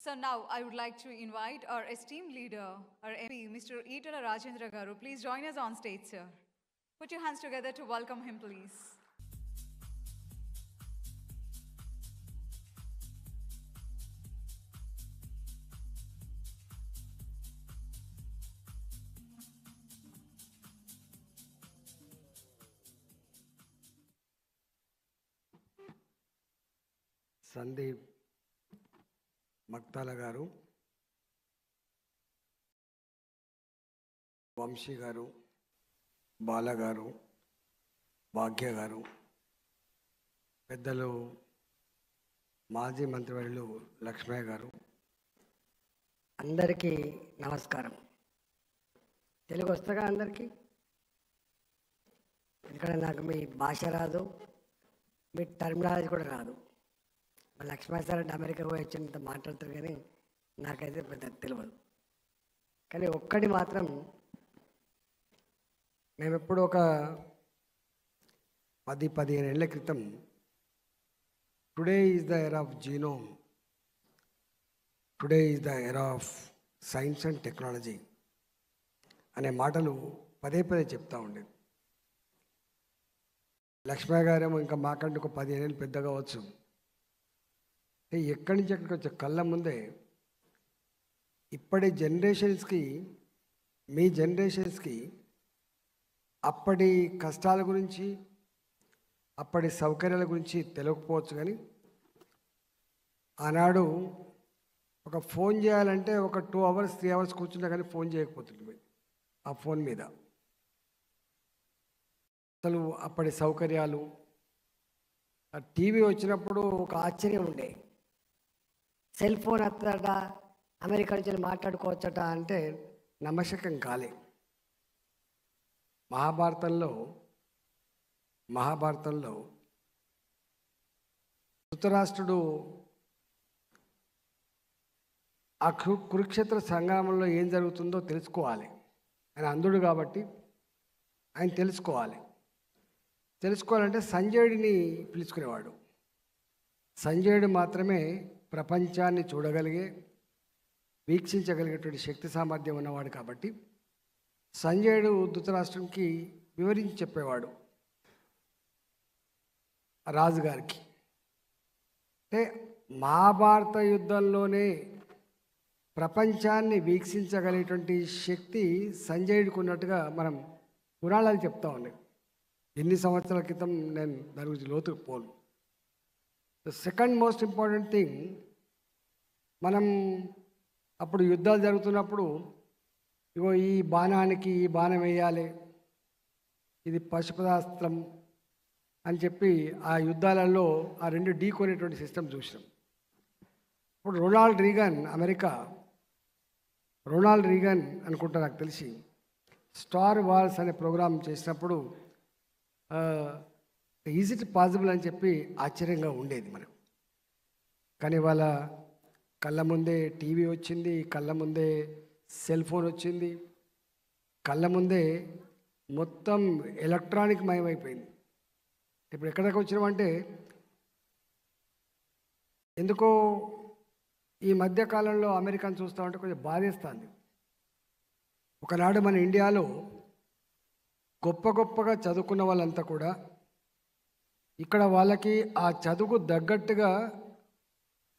So now I would like to invite our esteemed leader, our MP, Mr. Itala Rajendra Garu. Please join us on stage, sir. Put your hands together to welcome him, please. Sandeep Maktala గారు, వంశీ గారు, బాల గారు, భాగ్య గారు, పెద్దలు మాజీ మంత్రివర్యులు లక్ష్మయ్య గారు, అందరికీ నమస్కారం. తెలుగు వస్తుందా అందరికీ? ఇక్కడ నాకు మీ భాష రాదు, మీ టర్మినాలజీ కూడా రాదు. లక్ష్మణ్ సార్ అంటే అమెరికా పోయి వచ్చినంత మాట్లాడతారు, కానీ నాకైతే పెద్ద తెలియదు. కానీ ఒక్కటి మాత్రం, మేము ఎప్పుడు ఒక 10-15 ఏళ్ల క్రితం today is the era of genome, today is the era of science and technology అనే మాటలు పదే పదే చెప్తూ ఉండేది. లక్ష్మయ్య గారేమో ఇంకా మాకంటే ఒక 15 ఏళ్ళు పెద్ద కావచ్చు. ఎక్కడి నుంచి ఎక్కడికి వచ్చే కళ్ళ ముందే ఇప్పటి జనరేషన్స్కి, మీ జనరేషన్స్కి అప్పటి కష్టాల గురించి, అప్పటి సౌకర్యాల గురించి తెలియకపోవచ్చు, కానీ ఆనాడు ఒక ఫోన్ చేయాలంటే ఒక 2 hours 3 hours కూర్చుంటే కానీ ఫోన్ చేయకపోతుంది ఆ ఫోన్ మీద. అసలు అప్పటి సౌకర్యాలు, ఆ టీవీ వచ్చినప్పుడు ఒక ఆశ్చర్యం ఉండే. సెల్ ఫోన్ వస్తుందట, అమెరికా నుంచి మాట్లాడుకోవచ్చట అంటే నమ్మశకం కాలే. మహాభారతంలో ధృతరాష్ట్రుడు ఆ కురుక్షేత్ర సంగ్రామంలో ఏం జరుగుతుందో తెలుసుకోవాలి. ఆయన అంధుడు కాబట్టి ఆయన తెలుసుకోవాలంటే సంజయుడిని పిలుచుకునేవాడు. సంజయుడు మాత్రమే ప్రపంచాన్ని చూడగలిగే, వీక్షించగలిగేటువంటి శక్తి సామర్థ్యం ఉన్నవాడు కాబట్టి సంజయుడు ధృతరాష్ట్రునికి వివరించి చెప్పేవాడు రాజుగారికి. అంటే మహాభారత యుద్ధంలోనే ప్రపంచాన్ని వీక్షించగలిగేటువంటి శక్తి సంజయుడికి ఉన్నట్టుగా మనం పురాణాలు చెప్తా ఉన్నాయి. ఎన్ని సంవత్సరాల క్రితం నేను దాని గురించి లోతుకు పోను. The second most important thing, మనం అప్పుడు యుద్ధాలు జరుగుతున్నప్పుడు ఇగో ఈ బాణానికి ఈ బాణం వేయాలి, ఇది పశుపదాస్త్రం అని చెప్పి ఆ యుద్ధాలలో ఆ 2 ఢీకొనేటువంటి సిస్టమ్ చూసినాం. ఇప్పుడు Ronald Reagan, America Ronald Reagan అనుకుంటా నాకు తెలిసి, స్టార్ వార్స్ అనే ప్రోగ్రాం చేసినప్పుడు ఈజ్ ఇట్ పాసిబుల్ అని చెప్పి ఆశ్చర్యంగా ఉండేది మనం. కానీ వాళ్ళ కళ్ళ ముందే టీవీ వచ్చింది, కళ్ళ ముందే సెల్ ఫోన్ వచ్చింది, కళ్ళ ముందే మొత్తం ఎలక్ట్రానిక్ మయమైపోయింది. ఇప్పుడు ఎక్కడికి వచ్చినామంటే, ఎందుకో ఈ మధ్యకాలంలో అమెరికాను చూస్తామంటే కొంచెం బాధేస్తుంది. ఒకనాడు మన ఇండియాలో గొప్పగా చదువుకున్న వాళ్ళంతా కూడా ఇక్కడ వాళ్ళకి ఆ చదువుకు తగ్గట్టుగా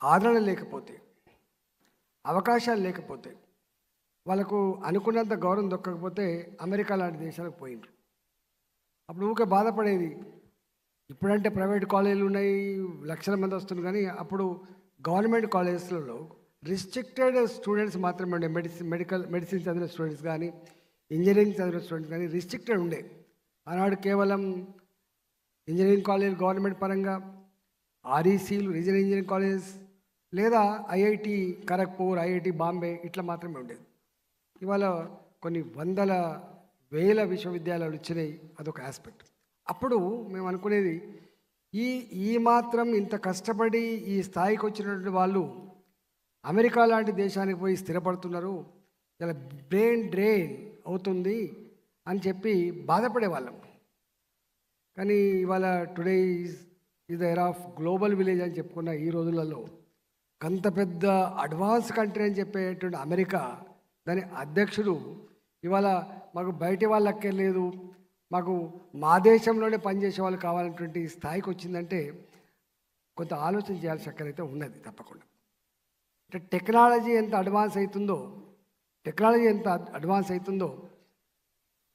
ఆదరణ లేకపోతే, అవకాశాలు లేకపోతే, వాళ్ళకు అనుకున్నంత గౌరవం దొక్కకపోతే అమెరికా లాంటి దేశాలకు పోయినరు. అప్పుడు ఊరికే బాధపడేది. ఇప్పుడంటే ప్రైవేట్ కాలేజీలు ఉన్నాయి, లక్షల మంది వస్తున్నారు, కానీ అప్పుడు గవర్నమెంట్ కాలేజెస్లలో రిస్ట్రిక్టెడ్ స్టూడెంట్స్ మాత్రమే ఉండే. మెడిసిన్ చదివిన స్టూడెంట్స్ కానీ, ఇంజనీరింగ్ చదివిన స్టూడెంట్స్ కానీ రిస్ట్రిక్టెడ్ ఉండే. ఆనాడు కేవలం ఇంజనీరింగ్ కాలేజ్ గవర్నమెంట్ పరంగా, ఆర్ఈసీలు, రీజనల్ ఇంజనీరింగ్ కాలేజెస్, లేదా ఐఐటి ఖరగ్పూర్, ఐఐటి బాంబే ఇట్లా మాత్రమే ఉండేది. ఇవాళ కొన్ని వందల వేల విశ్వవిద్యాలయాలు వచ్చినాయి. అదొక ఆస్పెక్ట్. అప్పుడు మేము అనుకునేది, ఈ మాత్రం ఇంత కష్టపడి ఈ స్థాయికి వచ్చినటువంటి వాళ్ళు అమెరికా లాంటి దేశానికి పోయి స్థిరపడుతున్నారు, ఇలా బ్రెయిన్ డ్రెయిన్ అవుతుంది అని చెప్పి బాధపడేవాళ్ళం. కానీ ఇవాళ today is the era of global village అని చెప్పుకున్న ఈ రోజులలో అంత పెద్ద అడ్వాన్స్ కంట్రీ అని చెప్పేటువంటి అమెరికా దాని అధ్యక్షుడు ఇవాళ మాకు బయటి వాళ్ళు అక్కర్లేదు, మాకు మా దేశంలోనే పనిచేసే వాళ్ళు కావాలన్నటువంటి స్థాయికి వచ్చిందంటే కొంత ఆలోచన చేయాల్సిన అక్కరైతే ఉన్నది తప్పకుండా. అంటే టెక్నాలజీ ఎంత అడ్వాన్స్ అవుతుందో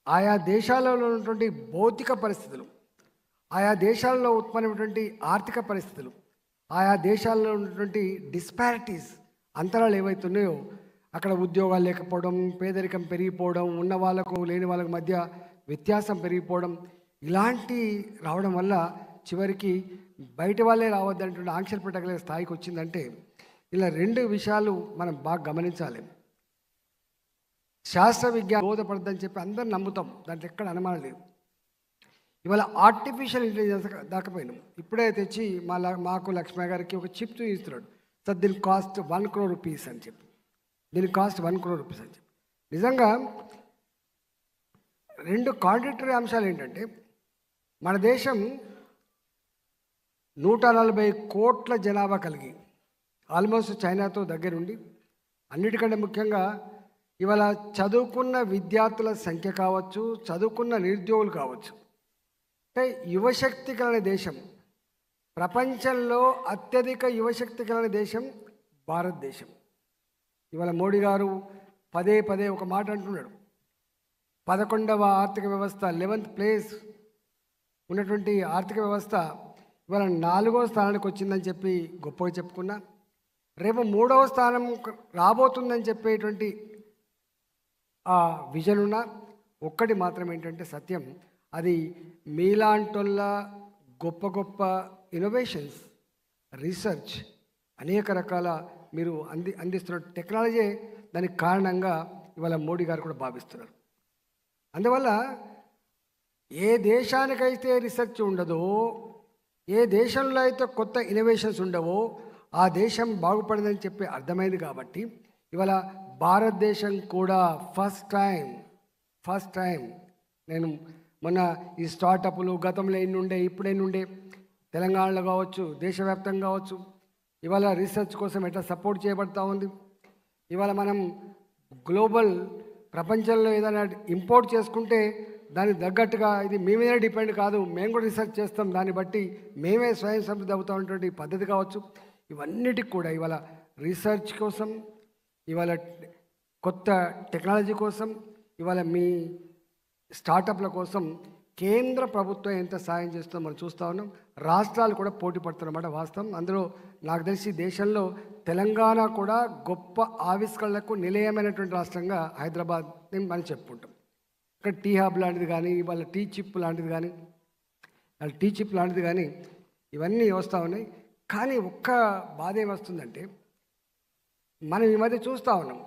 ఆయా దేశాలలో ఉన్నటువంటి భౌతిక పరిస్థితులు, ఆయా దేశాలలో ఉత్పన్నమైనటువంటి ఆర్థిక పరిస్థితులు, ఆయా దేశాల్లో ఉన్నటువంటి డిస్పారిటీస్, అంతరాలు ఏవైతున్నాయో అక్కడ ఉద్యోగాలు లేకపోవడం, పేదరికం పెరిగిపోవడం, ఉన్న వాళ్ళకు లేని వాళ్ళకు మధ్య వ్యత్యాసం పెరిగిపోవడం, ఇలాంటి రావడం వల్ల చివరికి బయట వాళ్ళే రావద్దనేటువంటి ఆంక్షలు పెట్టగలిగే స్థాయికి వచ్చిందంటే ఇలా రెండు విషయాలు మనం బాగా గమనించాలి. శాస్త్ర విజ్ఞానం బోధపడదని చెప్పి అందరం నమ్ముతాం, దాంట్లో ఎక్కడ అనుమానం లేదు. ఇవాళ ఆర్టిఫిషియల్ ఇంటెలిజెన్స్ దాకపోయినాం. ఇప్పుడే తెచ్చి మాకు లక్ష్మయ్య గారికి ఒక చిప్ చూపిస్తున్నాడు. సార్ దీని కాస్ట్ 1 crore rupees అని చెప్పి, నిజంగా రెండు కాంట్రడిక్టరీ అంశాలు ఏంటంటే మన దేశం 140 కోట్ల జనాభా కలిగి ఆల్మోస్ట్ చైనాతో దగ్గరుండి, అన్నిటికంటే ముఖ్యంగా ఇవాళ చదువుకున్న విద్యార్థుల సంఖ్య కావచ్చు, చదువుకున్న నిరుద్యోగులు కావచ్చు, అంటే యువశక్తి కలిగిన దేశం, ప్రపంచంలో అత్యధిక యువశక్తి కలిగిన దేశం భారతదేశం. ఇవాళ మోడీ గారు పదే ఒక మాట అంటున్నాడు. 11వ ఆర్థిక వ్యవస్థ 11th ప్లేస్ ఉన్నటువంటి ఆర్థిక వ్యవస్థ ఇవాళ 4వ స్థానానికి వచ్చిందని చెప్పి గొప్పగా చెప్పుకున్నా, రేపు 3వ స్థానం రాబోతుందని చెప్పేటువంటి ఆ విజన్ ఉన్న ఒక్కటి మాత్రం ఏంటంటే సత్యం, అది మీలాంటోళ్ళ గొప్ప ఇన్నోవేషన్స్, రీసెర్చ్, అనేక రకాల మీరు అందిస్తున్న టెక్నాలజీ దానికి కారణంగా ఇవాళ మోడీ గారు కూడా భావిస్తున్నారు. అందువల్ల ఏ దేశానికైతే రీసెర్చ్ ఉండదో, ఏ దేశంలో అయితే కొత్త ఇన్నోవేషన్స్ ఉండవో ఆ దేశం బాగుపడిందని చెప్పి అర్థమైంది. కాబట్టి ఇవాళ భారతదేశం కూడా ఫస్ట్ టైం నేను మొన్న ఈ స్టార్టప్లు గతంలో ఎన్ని ఉండే, ఇప్పుడు ఎన్ని ఉండే, తెలంగాణలో కావచ్చు, దేశవ్యాప్తంగా కావచ్చు, ఇవాళ రీసెర్చ్ కోసం ఎట్లా సపోర్ట్ చేయబడతా ఉంది. ఇవాళ మనం గ్లోబల్ ప్రపంచంలో ఏదైనా ఇంపోర్ట్ చేసుకుంటే దానికి తగ్గట్టుగా ఇది మీ మీద డిపెండ్ కాదు, మేము కూడా రీసెర్చ్ చేస్తాం, దాన్ని బట్టి మేమే స్వయం సమృద్ధి అవుతా ఉన్నటువంటి పద్ధతి కావచ్చు. ఇవన్నిటికి కూడా ఇవాళ రీసెర్చ్ కోసం, ఇవాళ కొత్త టెక్నాలజీ కోసం, ఇవాళ మీ స్టార్టప్ల కోసం కేంద్ర ప్రభుత్వం ఎంత సాయం చేస్తుందో మనం చూస్తూ ఉన్నాం. రాష్ట్రాలు కూడా పోటీ పడుతున్నమాట వాస్తవం. అందులో నాకు తెలిసి దేశంలో తెలంగాణ కూడా గొప్ప ఆవిష్కరణలకు నిలయమైనటువంటి రాష్ట్రంగా హైదరాబాద్ మనం చెప్పుకుంటాం. ఇక్కడ టీ హబ్ లాంటిది కానీ, ఇవాళ టీ చిప్ లాంటిది కానీ ఇవన్నీ వస్తూ ఉన్నాయి. కానీ ఒక్క బాధ ఏమొస్తుందంటే మనం ఈ మధ్య చూస్తూ ఉన్నాం,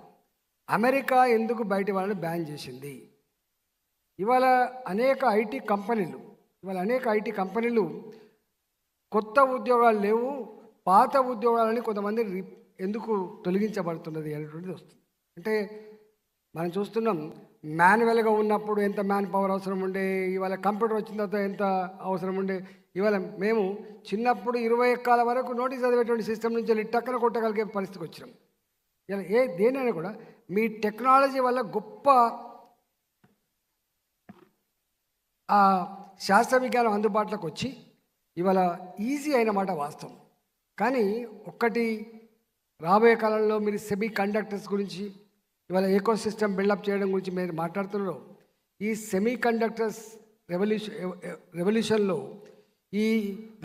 అమెరికా ఎందుకు బయట వాళ్ళని బ్యాన్ చేసింది. ఇవాళ అనేక ఐటీ కంపెనీలు కొత్త ఉద్యోగాలు లేవు, పాత ఉద్యోగాలని కొంతమంది ఎందుకు తొలగించబడుతున్నది అనేటువంటిది వస్తుంది. అంటే మనం చూస్తున్నాం, మాన్యువల్గా ఉన్నప్పుడు ఎంత మ్యాన్ పవర్ అవసరం ఉండే, ఇవాళ కంప్యూటర్ వచ్చిన తర్వాత ఎంత అవసరం ఉండే. ఇవాళ మేము చిన్నప్పుడు 20 ఎక్కాల వరకు నోటీస్ చదివేటువంటి సిస్టమ్ నుంచి వెళ్ళి టక్కన కొట్టగలిగే పరిస్థితికి వచ్చినాం. ఇలా దేనైనా కూడా మీ టెక్నాలజీ వల్ల గొప్ప శాస్త్ర విజ్ఞానం అందుబాటులోకి వచ్చి ఇవాళ ఈజీ అయిన మాట వాస్తవం. కానీ ఒక్కటి, రాబోయే కాలంలో మీరు సెమీ కండక్టర్స్ గురించి, ఇవాళ ఎకో సిస్టమ్ బిల్డప్ చేయడం గురించి మీరు మాట్లాడుతున్నారు. ఈ సెమీ కండక్టర్స్ రెవల్యూషన్లో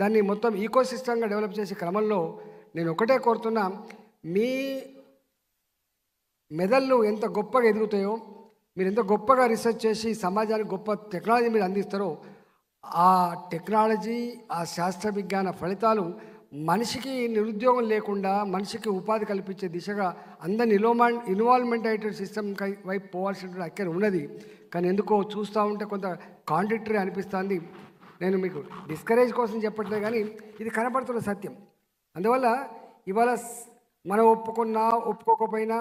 దాన్ని మొత్తం ఈకో సిస్టమ్గా డెవలప్ చేసే క్రమంలో నేను ఒకటే కోరుతున్నా, మీ మెదళ్ళు ఎంత గొప్పగా ఎదుగుతాయో, మీరు ఎంత గొప్పగా రీసెర్చ్ చేసి సమాజానికి గొప్ప టెక్నాలజీ మీరు అందిస్తారో, ఆ టెక్నాలజీ, ఆ శాస్త్ర విజ్ఞాన ఫలితాలు మనిషికి నిరుద్యోగం లేకుండా మనిషికి ఉపాధి కల్పించే దిశగా అందరిని ఇన్వాల్వ్మెంట్ అయ్యేటువంటి సిస్టమ్ వైపు పోవాల్సినటువంటి అక్కర ఉన్నది. కానీ ఎందుకో చూస్తూ ఉంటే కొంత కాంట్రడిక్టరీ అనిపిస్తుంది. నేను మీకు డిస్కరేజ్ కోసం చెప్పట్లేదు, కానీ ఇది కనపడుతున్న సత్యం. అందువల్ల ఇవాళ మనం ఒప్పుకోకపోయినా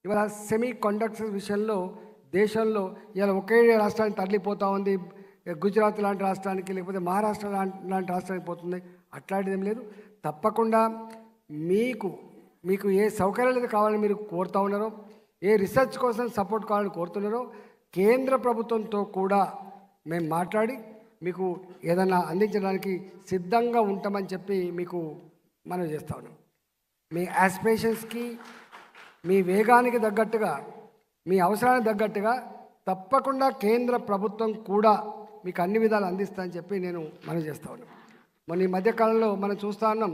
ఇవాళ సెమీ కండక్టర్స్ విషయంలో దేశంలో ఇవాళ ఒకే రాష్ట్రానికి తరలిపోతూ ఉంది. గుజరాత్ లాంటి రాష్ట్రానికి, లేకపోతే మహారాష్ట్ర లాంటి రాష్ట్రానికి పోతుంది. అట్లాంటిది ఏం లేదు. తప్పకుండా మీకు మీకు ఏ సౌకర్యాలు అయితే కావాలని మీరు కోరుతా ఉన్నారో, ఏ రీసెర్చ్ కోసం సపోర్ట్ కావాలని కోరుతున్నారో కేంద్ర ప్రభుత్వంతో కూడా మేము మాట్లాడి మీకు ఏదైనా అందించడానికి సిద్ధంగా ఉంటామని చెప్పి మీకు మనవి చేస్తా ఉన్నాం. మీ యాస్పిరేషన్స్కి, మీ వేగానికి తగ్గట్టుగా, మీ అవసరానికి తగ్గట్టుగా తప్పకుండా కేంద్ర ప్రభుత్వం కూడా మీకు అన్ని విధాలు అందిస్తామని చెప్పి నేను మనవి చేస్తా ఉన్నాను. మొన్న ఈ మధ్యకాలంలో మనం చూస్తూ ఉన్నాం,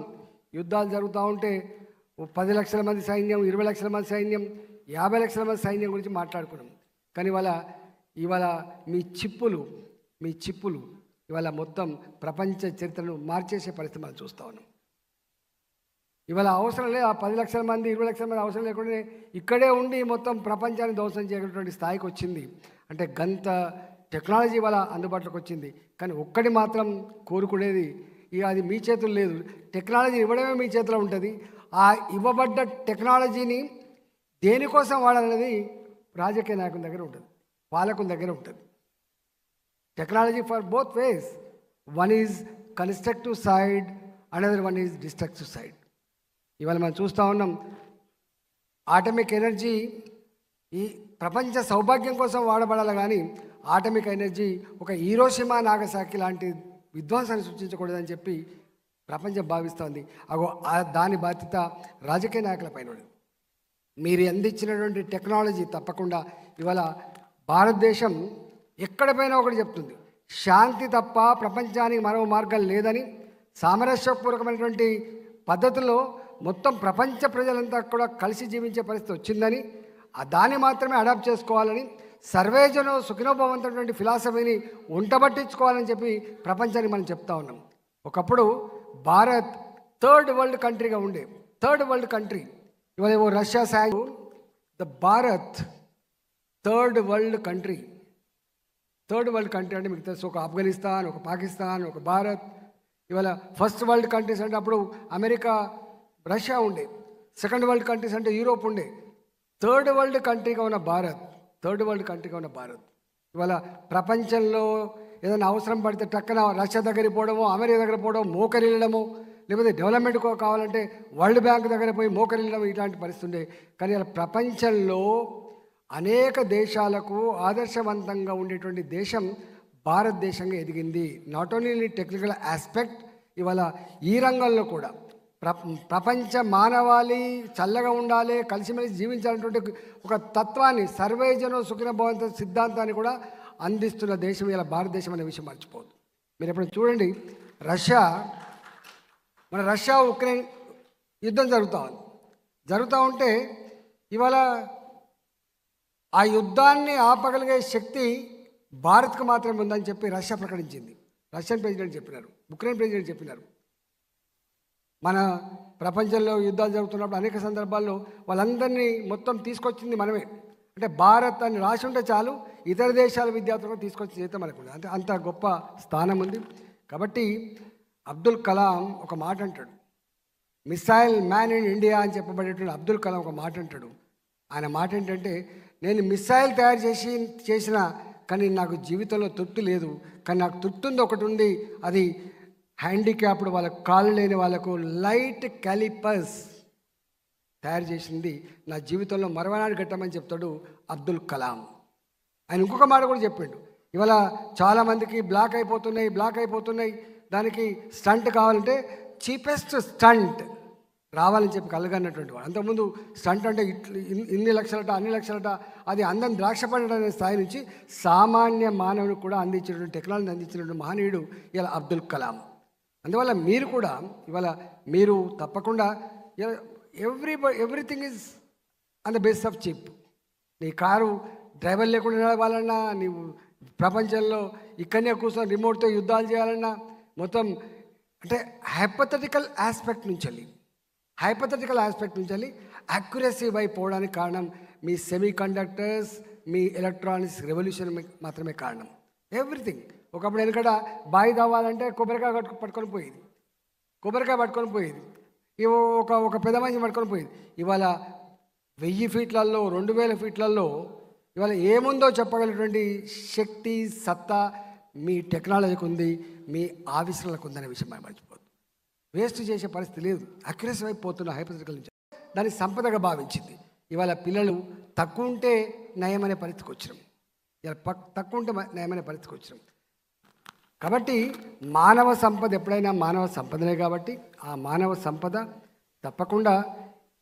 యుద్ధాలు జరుగుతూ ఉంటే 10 లక్షల మంది సైన్యం, 20 లక్షల మంది సైన్యం, 50 లక్షల మంది సైన్యం గురించి మాట్లాడుకున్నాం. కానీ ఇవాళ మీ చిప్పులు ఇవాళ మొత్తం ప్రపంచ చరిత్రను మార్చేసే పరిస్థితి మనం చూస్తూ ఉన్నాం. ఇవాళ అవసరం లేదు, ఆ 10 లక్షల మంది 20 లక్షల మంది అవసరం లేకుండా ఇక్కడే ఉండి మొత్తం ప్రపంచాన్ని ధ్వంసం చేయగలిగినటువంటి స్థాయికి వచ్చింది. అంటే గంత టెక్నాలజీ ఇవాళ అందుబాటులోకి వచ్చింది. కానీ ఒక్కటి మాత్రం కోరుకునేది, ఇక అది మీ చేతుల్లో లేదు. టెక్నాలజీ ఇవ్వడమే మీ చేతిలో ఉంటుంది. ఆ ఇవ్వబడ్డ టెక్నాలజీని దేనికోసం వాడాలనేది రాజకీయ నాయకుల దగ్గర ఉంటుంది, పాలకుల దగ్గర ఉంటుంది. Technology for both ways. One is constructive side, another one is destructive side. ఇవాళ మనం చూస్తూ ఉన్నాం, ఆటమిక్ ఎనర్జీ ఈ ప్రపంచ సౌభాగ్యం కోసం వాడబడాలి, కానీ ఆటమిక్ ఎనర్జీ ఒక హీరోషిమా నాగసాకి లాంటి విధ్వంసాన్ని సృష్టించకూడదని చెప్పి ప్రపంచం భావిస్తోంది. దాని బాధ్యత రాజకీయ నాయకుల పైన ఉంది. మీరు అందించినటువంటి టెక్నాలజీ తప్పకుండా ఇవాళ భారతదేశం ఎక్కడిపైనా ఒకటి చెప్తుంది, శాంతి తప్ప ప్రపంచానికి మరో మార్గం లేదని, సామరస్యపూర్వకమైనటువంటి పద్ధతిలో మొత్తం ప్రపంచ ప్రజలంతా కూడా కలిసి జీవించే పరిస్థితి వచ్చిందని, దాన్ని మాత్రమే అడాప్ట్ చేసుకోవాలని, సర్వేజనో సుఖినో భవంతున్నటువంటి ఫిలాసఫీని ఉంటబట్టించుకోవాలని చెప్పి ప్రపంచానికి మనం చెప్తా ఉన్నాం. ఒకప్పుడు భారత్ థర్డ్ వరల్డ్ కంట్రీగా ఉండే, థర్డ్ వరల్డ్ కంట్రీ. ఇవాళ ఏవో రష్యా సాయం, the Bharat third world country. Third world country అంటే మీకు తెలుసు, ఒక ఆఫ్ఘనిస్తాన్, ఒక పాకిస్తాన్, ఒక భారత్. ఇవాళ ఫస్ట్ వరల్డ్ కంట్రీస్ అంటే అప్పుడు అమెరికా, రష్యా ఉండే. సెకండ్ వరల్డ్ కంట్రీస్ అంటే యూరోప్ ఉండే. థర్డ్ వరల్డ్ కంట్రీగా ఉన్న భారత్, ఇవాళ ప్రపంచంలో ఏదైనా అవసరం పడితే టక్కన రష్యా దగ్గరికి పోవడమో, అమెరికా దగ్గర పోవడమో, మోకరిల్లడమో, లేకపోతే డెవలప్మెంట్ కావాలంటే వరల్డ్ బ్యాంక్ దగ్గర పోయి మోకరిల్లడం, ఇలాంటి పరిస్థితి ఉండే. కానీ ఇలా ప్రపంచంలో అనేక దేశాలకు ఆదర్శవంతంగా ఉండేటువంటి దేశం భారతదేశంగా ఎదిగింది. నాట్ ఓన్లీ టెక్నికల్ ఆస్పెక్ట్, ఇవాళ ఈ రంగంలో కూడా ప్రపంచ మానవాళి చల్లగా ఉండాలి, కలిసిమెలిసి జీవించాలన్నటువంటి ఒక తత్వాన్ని, సర్వేజనో సుఖిన భవంతు సిద్ధాంతాన్ని కూడా అందిస్తున్న దేశం ఇలా భారతదేశం అనే విషయం మర్చిపోదు. మీరు ఎప్పుడు చూడండి, రష్యా ఉక్రెయిన్ యుద్ధం జరుగుతూ ఉంటే ఇవాళ ఆ యుద్ధాన్ని ఆపగలిగే శక్తి భారత్కు మాత్రమే ఉందని చెప్పి రష్యా ప్రకటించింది. రష్యన్ ప్రెసిడెంట్ చెప్పినారు, ఉక్రెయిన్ ప్రెసిడెంట్ చెప్పినారు. మన ప్రపంచంలో యుద్ధాలు జరుగుతున్నప్పుడు అనేక సందర్భాల్లో వాళ్ళందరినీ మొత్తం తీసుకొచ్చింది మనమే. అంటే భారత్ అని రాసి ఉంటే చాలు, ఇతర దేశాల విద్యార్థులను తీసుకొచ్చి చేస్తే మనకు అంటే అంత గొప్ప స్థానం ఉంది. కాబట్టి అబ్దుల్ కలాం ఒక మాట అంటాడు, మిసైల్ మ్యాన్ ఇన్ ఇండియా అని చెప్పబడేటువంటి అబ్దుల్ కలాం ఒక మాట అంటాడు. ఆయన మాట ఏంటంటే, నేను మిసైల్ తయారు చేసిన కానీ నాకు జీవితంలో తృప్తి లేదు, కానీ నాకు తృప్తి ఉంది ఒకటి ఉంది, అది హ్యాండిక్యాప్డ్ వాళ్ళకు, కాళ్ళు లేని వాళ్ళకు లైట్ క్యాలిపర్స్ తయారు చేసింది నా జీవితంలో మరవనాడు ఘట్టమని చెప్తాడు అబ్దుల్ కలాం. ఆయన ఇంకొక మాట కూడా చెప్పిండు, ఇవాళ చాలామందికి బ్లాక్ అయిపోతున్నాయి, దానికి స్టంట్ కావాలంటే చీపెస్ట్ స్టంట్ రావాలని చెప్పి కలగన్నటువంటి వాడు. అంతకుముందు స్టంట్ అంటే ఇన్ని లక్షలట అన్ని లక్షలట, అది అందం ద్రాక్ష పండు అనే స్థాయి నుంచి సామాన్య మానవునికి కూడా అందించినటువంటి టెక్నాలజీ అందించినటువంటి మహనీయుడు ఇలా అబ్దుల్ కలాం. అందువల్ల మీరు కూడా ఇవాళ మీరు తప్పకుండా everything is on the basis of chip. నీ కారు డ్రైవర్ లేకుండా నడవాలన్నా, నీవు ప్రపంచంలో ఇక్కడనే కూర్చొని రిమోట్తో యుద్ధాలు చేయాలన్నా, మొత్తం అంటే హైపోథెటికల్ ఆస్పెక్ట్ నుంచి యాక్యురసీ వైపు పోవడానికి కారణం మీ సెమీ కండక్టర్స్, మీ ఎలక్ట్రానిక్స్ రెవల్యూషన్ మాత్రమే కారణం. ఎవ్రీథింగ్. ఒకప్పుడు వెనకట బావి తవ్వాలంటే కొబ్బరికాయ పట్టుకొని పోయేది, ఒక పెద్ద మనిషి పట్టుకొని పోయేది. ఇవాళ 1000 ఫీట్లలో 2000 ఫీట్లలో ఇవాళ ఏముందో చెప్పగలిగినటువంటి శక్తి, సత్తా మీ టెక్నాలజీకి ఉంది, మీ ఆవిష్కరణలకు ఉందనే విషయం మనం మర్చిపోదు. వేస్ట్ చేసే పరిస్థితి లేదు. అక్యురసీ వైపు పోతున్న హైపోథెటికల్ నుంచి దాన్ని సంపదగా భావించింది. ఇవాళ పిల్లలు తక్కువ ఉంటే నయమనే పరిస్థితికి వచ్చినాం. ఇలా తక్కువ ఉంటే నయమనే పరిస్థితికి వచ్చినాం. కాబట్టి మానవ సంపద ఎప్పుడైనా మానవ సంపదనే. కాబట్టి ఆ మానవ సంపద తప్పకుండా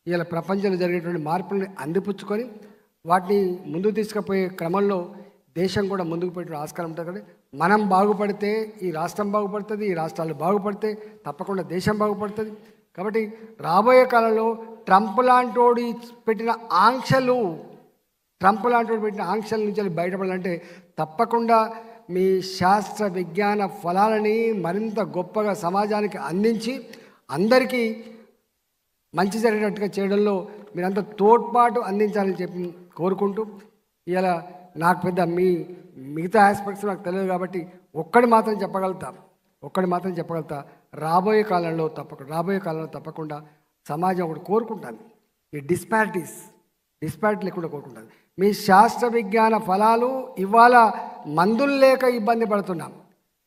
ఇలా ప్రపంచంలో జరిగేటువంటి మార్పులను అందిపుచ్చుకొని వాటిని ముందుకు తీసుకుపోయే క్రమంలో దేశం కూడా ముందుకు పోయే ఆస్కారం ఉంటుంది. కాబట్టి మనం బాగుపడితే ఈ రాష్ట్రం బాగుపడుతుంది, ఈ రాష్ట్రాలు బాగుపడితే తప్పకుండా దేశం బాగుపడుతుంది. కాబట్టి రాబోయే కాలంలో ట్రంప్ లాంటి పెట్టిన ఆంక్షల నుంచి బయటపడాలంటే తప్పకుండా మీ శాస్త్ర విజ్ఞాన ఫలాలని మరింత గొప్పగా సమాజానికి అందించి అందరికీ మంచి జరిగేటట్టుగా చేయడంలో మీరంతా తోడ్పాటు అందించాలని చెప్పి కోరుకుంటూ, ఇలా నాకు పెద్ద మిగతా ఆస్పెక్ట్స్ నాకు తెలియదు కాబట్టి ఒక్కడి మాత్రం చెప్పగలుగుతా, రాబోయే కాలంలో తప్పకుండా సమాజం ఒకటి కోరుకుంటాను, ఈ డిస్పారిటీ లేకుండా కోరుకుంటాను. మీ శాస్త్ర విజ్ఞాన ఫలాలు ఇవాళ మందులు లేక ఇబ్బంది పడుతున్నాం,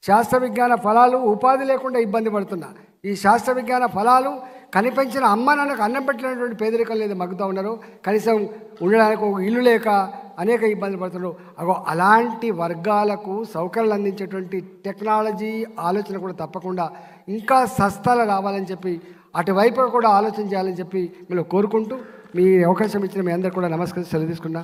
శాస్త్ర విజ్ఞాన ఫలాలు ఉపాధి లేకుండా ఇబ్బంది పడుతున్నా, ఈ శాస్త్ర విజ్ఞాన ఫలాలు కనిపించిన అమ్మ నాన్నకు అన్నం పెట్టినటువంటి పేదరికం లేదు మగ్గుతూ ఉన్నారు, కనీసం ఉండడానికి ఒక ఇల్లు లేక అనేక ఇబ్బందులు పడుతున్నారు. అలాంటి వర్గాలకు సౌకర్యాలు అందించేటువంటి టెక్నాలజీ ఆలోచన కూడా తప్పకుండా ఇంకా సస్తాలు రావాలని చెప్పి అటువైపు కూడా ఆలోచన చేయాలని చెప్పి మేము కోరుకుంటూ మీ అవకాశం ఇచ్చిన మీ అందరూ కూడా నమస్కరించి సెలవు తీసుకున్నా.